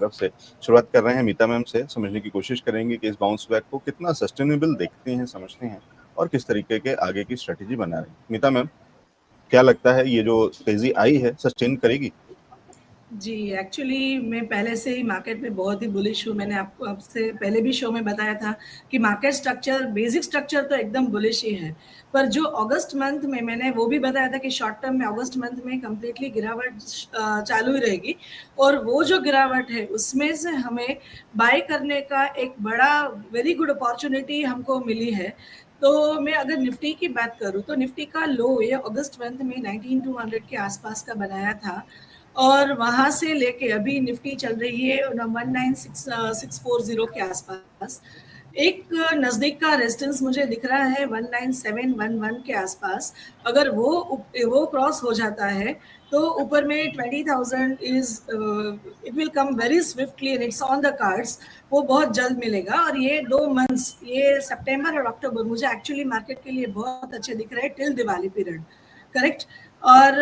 तरफ से शुरुआत कर रहे हैं। मीता मैम से समझने की कोशिश करेंगे कि इस बाउंस बैक को कितना सस्टेनेबल देखते हैं, समझते हैं और किस तरीके के आगे की स्ट्रेटेजी बना रहे हैं। मीता मैम, क्या लगता है ये जो तेजी आई है सस्टेन करेगी? जी, एक्चुअली मैं पहले से ही मार्केट में बहुत ही बुलिश हूँ। मैंने आपसे पहले भी शो में बताया था कि मार्केट स्ट्रक्चर, बेसिक स्ट्रक्चर तो एकदम बुलिश ही है। पर जो अगस्त मंथ में मैंने वो भी बताया था कि शॉर्ट टर्म में अगस्त मंथ में कंप्लीटली गिरावट चालू ही रहेगी, और वो जो गिरावट है उसमें से हमें बाय करने का एक बड़ा वेरी गुड अपॉर्चुनिटी हमको मिली है। तो मैं अगर निफ्टी की बात करूँ तो निफ्टी का लो ये अगस्त मंथ में 19200 के आसपास का बनाया था, और वहाँ से लेके अभी निफ्टी चल रही है 196,640 के आसपास। एक नज़दीक का रेजिस्टेंस मुझे दिख रहा है 19711 के आसपास। अगर वो क्रॉस हो जाता है तो ऊपर में 20,000 is it will come very swiftly and it's on the cards. वो बहुत जल्द मिलेगा, और ये 2 मंथ्स, ये सितंबर और अक्टूबर मुझे एक्चुअली मार्केट के लिए बहुत अच्छे दिख रहे हैं टिल दिवाली पीरियड, करेक्ट। और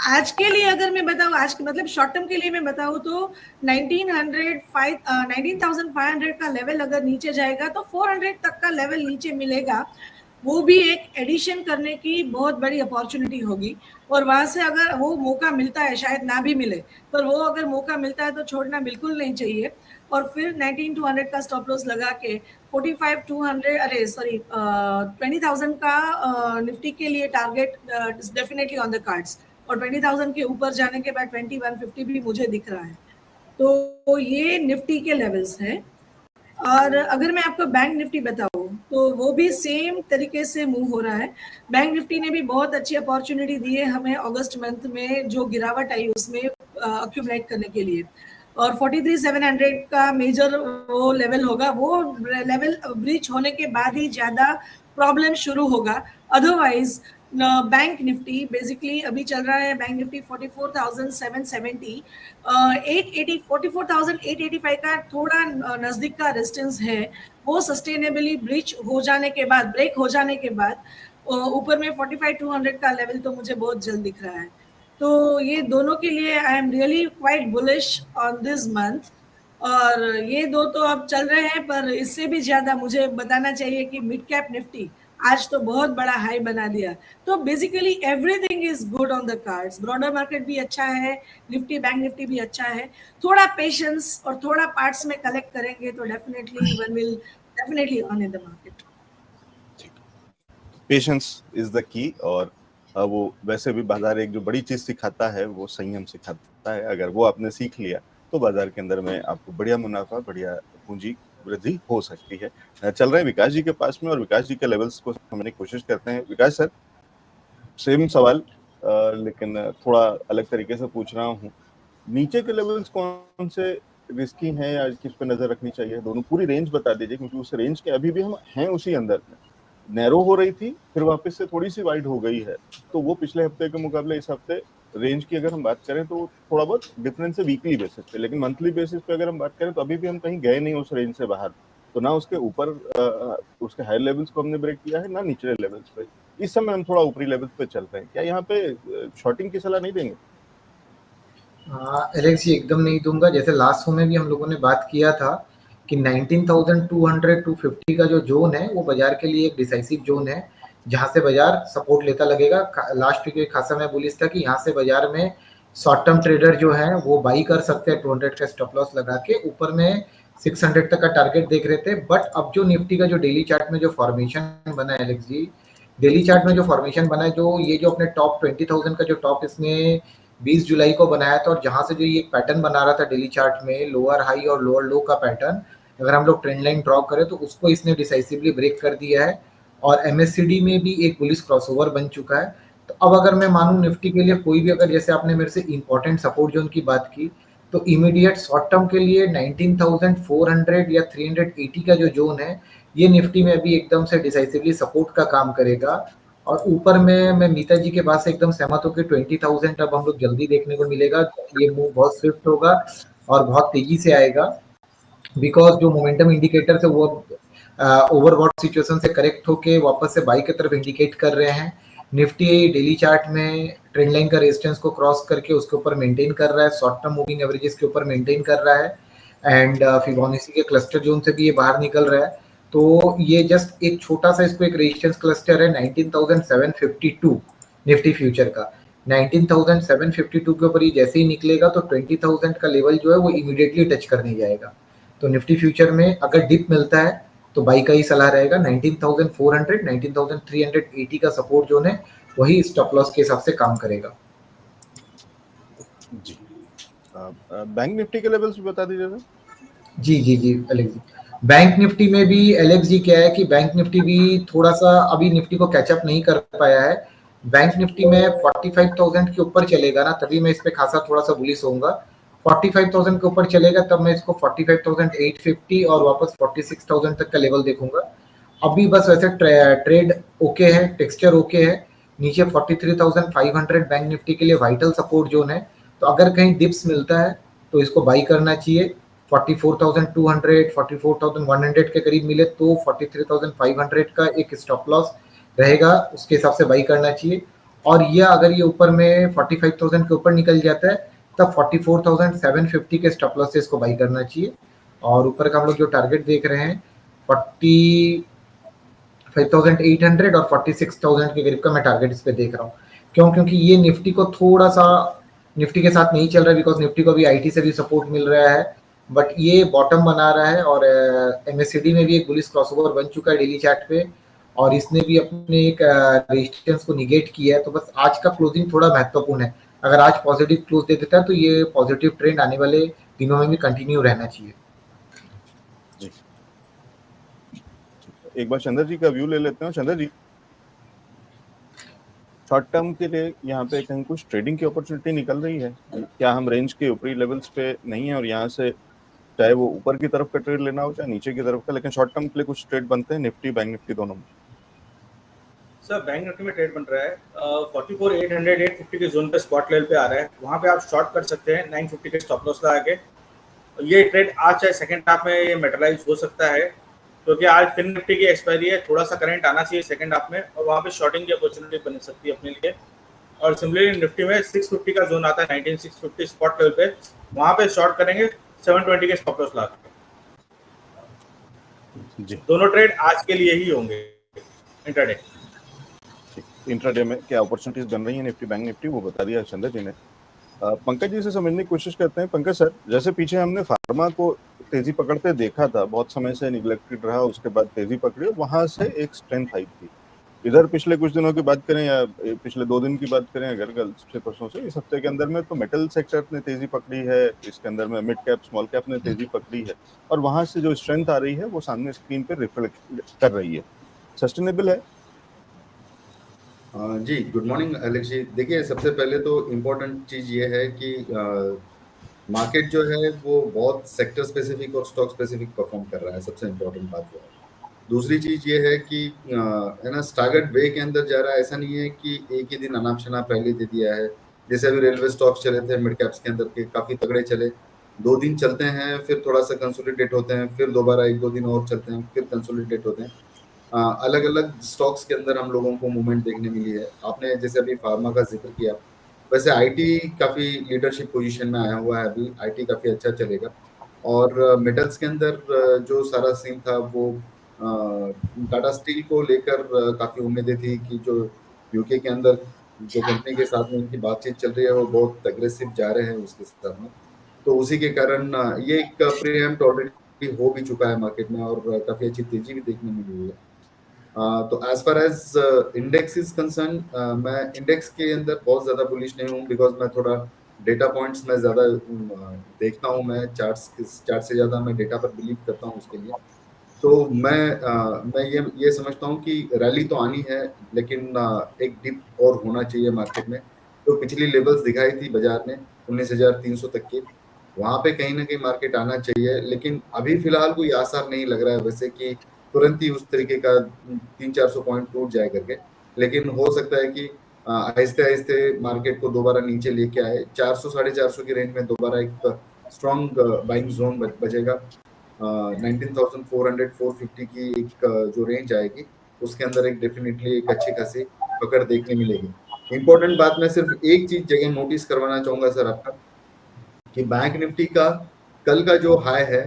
आज के लिए अगर मैं बताऊँ, आज के मतलब शॉर्ट टर्म के लिए मैं बताऊँ तो 19,500 का लेवल अगर नीचे जाएगा तो 400 तक का लेवल नीचे मिलेगा। वो भी एक एडिशन करने की बहुत बड़ी अपॉर्चुनिटी होगी, और वहाँ से अगर वो मौका मिलता है, शायद ना भी मिले, पर वो अगर मौका मिलता है तो छोड़ना बिल्कुल नहीं चाहिए। और फिर 19,200 का स्टॉप लॉस लगा के 45,200 अरे सॉरी 20,000 का निफ्टी के लिए target is definitely on the cards, और 20,000 के ऊपर जाने के बाद 2150 भी मुझे दिख रहा है। तो ये निफ्टी के लेवल्स हैं। और अगर मैं आपको बैंक निफ्टी बताऊं तो वो भी सेम तरीके से मूव हो रहा है। बैंक निफ्टी ने भी बहुत अच्छी अपॉर्चुनिटी दी है हमें अगस्त मंथ में, जो गिरावट आई उसमें अक्यूमुलेट करने के लिए। और 43,700 का मेजर वो लेवल होगा, वो लेवल ब्रीच होने के बाद ही ज़्यादा प्रॉब्लम शुरू होगा। अदरवाइज बैंक निफ्टी बेसिकली अभी चल रहा है, बैंक निफ्टी 44,770, 44,885 का थोड़ा नज़दीक का रेजिस्टेंस है। वो सस्टेनेबली ब्रीच हो जाने के बाद, ब्रेक हो जाने के बाद ऊपर में 45,200 का लेवल तो मुझे बहुत जल्द दिख रहा है। तो ये दोनों के लिए I am really quite bullish on this month. और ये दो तो अब चल रहे हैं, पर इससे भी ज़्यादा मुझे बताना चाहिए कि मिड कैप निफ्टी आज तो बहुत बड़ा हाई बना दिया। तो basically everything is good on the cards. Broader market भी अच्छा है, निफ्टी बैंक निफ्टी भी अच्छा है। थोड़ा पेशेंस और थोड़ा पार्ट्स में कलेक्ट करेंगे तो definitely one will definitely earn in the market. Patience is the key, और वो वैसे भी बाजार एक जो बड़ी चीज सिखाता है वो संयम सिखाता है। अगर वो आपने सीख लिया तो बाजार के अंदर में आपको बढ़िया मुनाफा, बढ़िया पूंजी वृद्धि हो सकती है। चल रहे हैं विकास जी के पास में, और विकास जी के लेवल्स को समझने की कोशिश करते हैं। विकास सर, सेम सवाल लेकिन थोड़ा अलग तरीके से पूछ रहा हूँ। नीचे के लेवल्स कौन से रिस्की हैं या किस पे नजर रखनी चाहिए? दोनों पूरी रेंज बता दीजिए, क्योंकि उस रेंज के अभी भी हम हैं उसी अंदर में। नैरो हो रही थी, फिर वापस से थोड़ी सी वाइड हो गई है, तो वो पिछले हफ्ते के मुकाबले इस हफ्ते रेंज की अगर हम बात करें तो थोड़ा बहुत डिफरेंस है वीकली बेसिस पे, लेकिन मंथली बेसिस पे अगर हम बात करें तो अभी भी हम कहीं गए नहीं उस रेंज से बाहर। तो ना उसके ऊपर उसके हायर लेवल्स को हमने ब्रेक किया है, ना निचले लेवल्स पे। इस समय हम थोड़ा ऊपरी लेवल्स पे चल रहे हैं। क्या यहाँ पे शॉर्टिंग की सलाह नहीं देंगे? एलेक्स जी, एकदम नहीं दूंगा। जैसे लास्ट शो में भी हम लोगों ने बात किया था कि 19,200 टू 50 का जो जोन है वो बाजार के लिए एक डिसाइसिव जोन है, जहां से बाजार सपोर्ट लेता लगेगा। लास्ट वीक खासा मैं बुलिश था कि यहाँ से बाजार में शॉर्ट टर्म ट्रेडर जो है वो बाई कर सकते हैं 200 का स्टॉप लॉस लगा के। ऊपर में 600 तक का टारगेट देख रहे थे। बट अब जो निफ्टी का जो डेली चार्ट में जो फॉर्मेशन बना है एलेक्स जी, डेली चार्ट में जो फॉर्मेशन बना है, जो ये जो अपने टॉप 20,000 का जो टॉप इसमें 20 जुलाई को बनाया था, और जहां से जो ये पैटर्न बना रहा था डेली चार्ट में, लोअर हाई और लोअर लो का पैटर्न, अगर हम लोग ट्रेंड लाइन ड्रॉ करें तो उसको इसने डिसाइसिवली ब्रेक कर दिया है। और एमएससीडी में भी एक बुलिश क्रॉसओवर बन चुका है। तो अब अगर मैं मानूं निफ्टी के लिए कोई भी, अगर जैसे आपने मेरे से इंपॉर्टेंट सपोर्ट जोन की बात की, तो इमीडिएट शॉर्ट टर्म के लिए 19,400 या 380 का जो जोन है, ये निफ्टी में अभी एकदम से डिसाइसिवली सपोर्ट का काम करेगा। और ऊपर में मैं मीता जी के बात से एकदम सहमत हूँ कि 20,000 अब हम लोग जल्दी देखने को मिलेगा। ये मूव बहुत स्विफ्ट होगा और बहुत तेजी से आएगा, बिकॉज जो मोमेंटम इंडिकेटर है वो ओवरबॉट सिचुएशन से करेक्ट होके वापस से बाई की तरफ इंडिकेट कर रहे हैं। निफ्टी डेली चार्ट में ट्रेंड लाइन का रेजिस्टेंस को क्रॉस करके उसके ऊपर मेंटेन कर रहा है, शॉर्ट टर्म मूविंग एवरेजेस के ऊपर मेंटेन कर रहा है एंड फिबोनाची के क्लस्टर जोन से भी ये बाहर निकल रहा है। तो ये जस्ट एक छोटा सा इसको एक रेजिस्टेंस क्लस्टर है 19,752 निफ्टी फ्यूचर का। 19,752 के ऊपर ये जैसे ही निकलेगा तो 20,000 का लेवल जो है वो इमीडिएटली टच करने जाएगा। तो निफ्टी फ्यूचर में अगर डिप मिलता है तो बाई का ही सलाह रहेगा। 19,400 19,380 का सपोर्ट जोन है, वही स्टॉप लॉस के हिसाब से काम करेगा। जी बैंक निफ्टी के लेवल्स भी बता दीजिए सर। जी जी जी एलेक्स जी, बैंक निफ्टी में भी एलेक्स जी क्या है कि बैंक निफ्टी भी थोड़ा सा अभी निफ्टी को कैचअप नहीं कर पाया है। बैंक निफ्टी में 45,000 के ऊपर चलेगा ना तभी मैं इस पे खासा थोड़ा सा बुलिश होऊंगा। 45,000 के ऊपर चलेगा तब मैं इसको 45,850 और वापस 46,000 तक का लेवल देखूंगा। अभी बस वैसे ट्रेड ओके है, टेक्सचर ओके है। नीचे 43,500 बैंक निफ्टी के लिए वाइटल सपोर्ट जोन है, तो अगर कहीं डिप्स मिलता है तो इसको बाई करना चाहिए। 44,200 44,100 के करीब मिले तो 43,500 का एक स्टॉप लॉस रहेगा, उसके हिसाब से बाई करना चाहिए। और यह अगर ये ऊपर में 45,000 के ऊपर निकल जाता है तब 44,750 के स्टॉप लॉस से इसको बाई करना चाहिए। और ऊपर का हम लोग जो टारगेट देख रहे हैं 45,800 और 46,000 के करीब का मैं टारगेट इस पे देख रहा हूँ। क्यों? क्योंकि ये निफ्टी को थोड़ा सा निफ्टी के साथ नहीं चल रहा है, बिकॉज निफ्टी को भी आईटी से भी सपोर्ट मिल रहा है, बट ये बॉटम बना रहा है। और एमएससीडी में भी एक बुलिश क्रॉसओवर बन चुका है डेली चार्ट पे, और इसने भी अपने एक रेजिस्टेंस को निगेट किया है। तो बस आज का क्लोजिंग थोड़ा महत्वपूर्ण है। अगर आज पॉजिटिव क्लोज दे देता है तो ये पॉजिटिव ट्रेंड आने वाले दिनों में भी कंटिन्यू रहना चाहिए। जी एक बार चंद्र जी का व्यू ले लेते हैं। चंद्र जी, शॉर्ट टर्म के लिए यहाँ पे कहीं कुछ ट्रेडिंग की अपॉर्चुनिटी निकल रही है क्या? हम रेंज के ऊपरी लेवल्स पे नहीं है और यहाँ से चाहे वो ऊपर की तरफ का ट्रेड लेना हो चाहे नीचे की तरफ का, लेकिन शॉर्ट टर्म के लिए कुछ ट्रेड बनते हैं निफ्टी बैंक निफ्टी दोनों में? सर बैंक निफ्टी में ट्रेड बन रहा है 44,800 850 के जोन पे स्पॉट लेवल पे आ रहा है, वहाँ पे आप शॉर्ट कर सकते हैं 950 के स्टॉप लॉस लगा के। ये ट्रेड आज चाहे सेकंड हाफ में ये मेटेरियलाइज हो सकता है, क्योंकि आज फिर निफ्टी की एक्सपायरी है, थोड़ा सा करंट आना चाहिए सेकंड हाफ में और वहाँ पे शॉर्टिंग की अपॉर्चुनिटी बन सकती है अपने लिए। और सिमिलरली निफ्टी में 650 का जोन आता है 19,650 स्पॉट लेवल पे, वहाँ पे शॉर्ट करेंगे 720 के स्टॉप लॉस लगा के। दोनों ट्रेड आज के लिए ही होंगे इंट्राडे। इंट्राडे में क्या अपॉर्चुनिटीज बन रही है निफ्टी बैंक निफ्टी, वो बता दिया चंद्र जी ने। पंकज जी से समझने की कोशिश करते हैं। पंकज सर, जैसे पीछे हमने फार्मा को तेजी पकड़ते देखा था, बहुत समय से निग्लेक्टेड रहा, उसके बाद तेजी पकड़ी और वहां से एक स्ट्रेंथ आई थी। इधर पिछले कुछ दिनों की बात करें या पिछले 2 दिन की बात करें, अगर कल से परसों से इस हफ्ते के अंदर में, तो मेटल सेक्टर ने तेजी पकड़ी है, इसके अंदर में मिड कैप स्मॉल कैप ने तेजी पकड़ी है और वहां से जो स्ट्रेंथ आ रही है वो सामने स्क्रीन पर रिफ्लेक्ट कर रही है। सस्टेनेबल है? जी, गुड मॉर्निंग एलेक्स जी। देखिए, सबसे पहले तो इम्पोर्टेंट चीज़ ये है कि मार्केट जो है वो बहुत सेक्टर स्पेसिफिक और स्टॉक स्पेसिफिक परफॉर्म कर रहा है, सबसे इम्पोर्टेंट बात वो है। दूसरी चीज़ ये है कि है ना, स्टागर्ड वे के अंदर जा रहा है। ऐसा नहीं है कि एक ही दिन अनाप शनाप रैली दे दिया है। जैसे अभी रेलवे स्टॉक्स चले थे मिड कैप्स के अंदर के, काफ़ी तगड़े चले, 2 दिन चलते हैं, फिर थोड़ा सा कंसोलिडेट होते हैं, फिर दोबारा 1-2 दिन और चलते हैं, फिर कंसोलिडेट होते हैं। अलग अलग स्टॉक्स के अंदर हम लोगों को मूवमेंट देखने मिली है। आपने जैसे अभी फार्मा का जिक्र किया, वैसे आईटी काफ़ी लीडरशिप पोजीशन में आया हुआ है अभी, आईटी काफ़ी अच्छा चलेगा। और मेटल्स के अंदर जो सारा सीन था वो टाटा स्टील को लेकर काफ़ी उम्मीदें थी कि जो यूके के अंदर जो कंपनी के साथ में उनकी बातचीत चल रही है वो बहुत एग्रेसिव जा रहे हैं उसके साथ में, तो उसी के कारण ये एक प्रीएम्प्ट ऑलरेडी हो भी चुका है मार्केट में और काफ़ी अच्छी तेजी भी देखने मिली हुई है। तो as far as index is concerned, मैं इंडेक्स के अंदर बहुत ज़्यादा बुलिश नहीं हूँ, बिकॉज मैं थोड़ा डेटा पॉइंट्स में ज़्यादा देखता हूँ। मैं चार्ट से ज़्यादा मैं डेटा पर बिलीव करता हूँ उसके लिए। तो मैं ये समझता हूँ कि रैली तो आनी है, लेकिन एक डिप और होना चाहिए मार्केट में। तो पिछली लेवल्स दिखाई थी बाजार ने 19,300 तक के, वहाँ पे कहीं ना कहीं मार्केट आना चाहिए, लेकिन अभी फिलहाल कोई आसार नहीं लग रहा है वैसे कि तुरंत ही उस तरीके का 300-400 पॉइंट टूट जाए करके। लेकिन हो सकता है कि आहिस्ते आहिस्ते मार्केट को दोबारा नीचे लेके आए, 400-450 की रेंज में दोबारा एक स्ट्रॉन्ग बाइंग जोन बचेगा। 19,400-450 की एक जो रेंज आएगी उसके अंदर एक डेफिनेटली एक अच्छी खासी पकड़ देखने मिलेगी। इंपॉर्टेंट बात मैं सिर्फ एक चीज जगह नोटिस करवाना चाहूंगा सर आपका, कि बैंक निफ्टी का कल का जो हाई है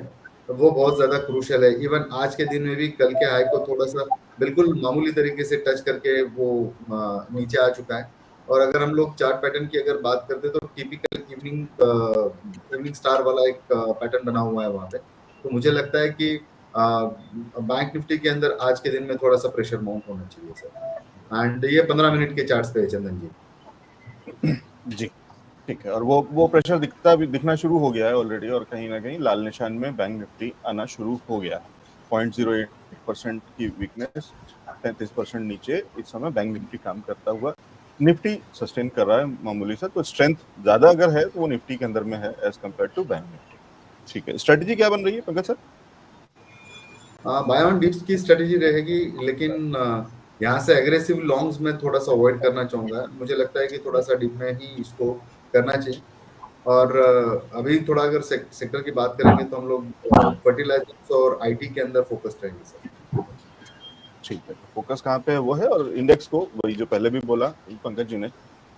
वो बहुत ज्यादा क्रूशियल है। इवन आज के दिन में भी कल के हाई को थोड़ा सा बिल्कुल मामूली तरीके से टच करके वो नीचे आ चुका है। और अगर हम लोग चार्ट पैटर्न की अगर बात करते तो टिपिकल इवनिंग स्टार वाला एक पैटर्न बना हुआ है वहां पे। तो मुझे लगता है कि बैंक निफ्टी के अंदर आज के दिन में थोड़ा सा प्रेशर माउंट होना चाहिए सर। एंड ये 15 मिनट के चार्ट्स पे है चंदन जी। जी ठीक है, और वो प्रेशर दिखना शुरू हो गया है ऑलरेडी, और कहीं ना कहीं लाल निशान में बैंक निफ्टी आना शुरू हो गया है। 0.08% की वीकनेस, 33% नीचे इस समय बैंक निफ्टी काम करता हुआ, निफ्टी सस्टेन कर रहा है मामूली सा। तो स्ट्रेंथ ज्यादा अगर है तो वो निफ्टी के अंदर में है as compared to bank Nifty. ठीक है, स्ट्रेटजी क्या बन रही है Pankaj sir? Buy on dips की स्ट्रेटेजी रहेगी, लेकिन यहाँ से एग्रेसिव लॉन्ग्स में थोड़ा सा अवॉइड करना चाहूंगा। मुझे लगता है कि थोड़ा सा डिप में ही इसको करना चाहिए। और अभी थोड़ा अगर सेक्टर की बात करेंगे तो हम लोग फर्टिलाइजर्स और आईटी के अंदर फोकस्ड रहेंगे सर। ठीक है, फोकस कहाँ पे है वो है, और इंडेक्स को वही जो पहले भी बोला पंकज जी ने,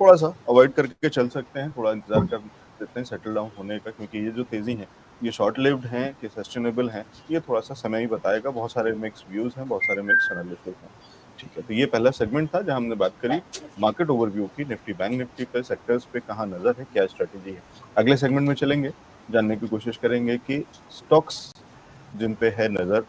थोड़ा सा अवॉइड करके चल सकते हैं, थोड़ा इंतजार कर सकते हैं सेटल डाउन होने का, क्योंकि ये जो तेजी है ये शॉर्ट लिव्ड हैं कि सस्टेनेबल हैं, ये थोड़ा सा समय ही बताएगा। बहुत सारे मिक्स व्यूज हैं, बहुत सारे मिक्स एनालिसिस हैं। ठीक है, तो ये पहला सेगमेंट था जहां हमने बात करी मार्केट ओवरव्यू की, निफ्टी बैंक निफ्टी पे, सेक्टर्स पे कहाँ नजर है, क्या स्ट्रेटेजी है। अगले सेगमेंट में चलेंगे, जानने की कोशिश करेंगे कि स्टॉक्स जिन पे है नजर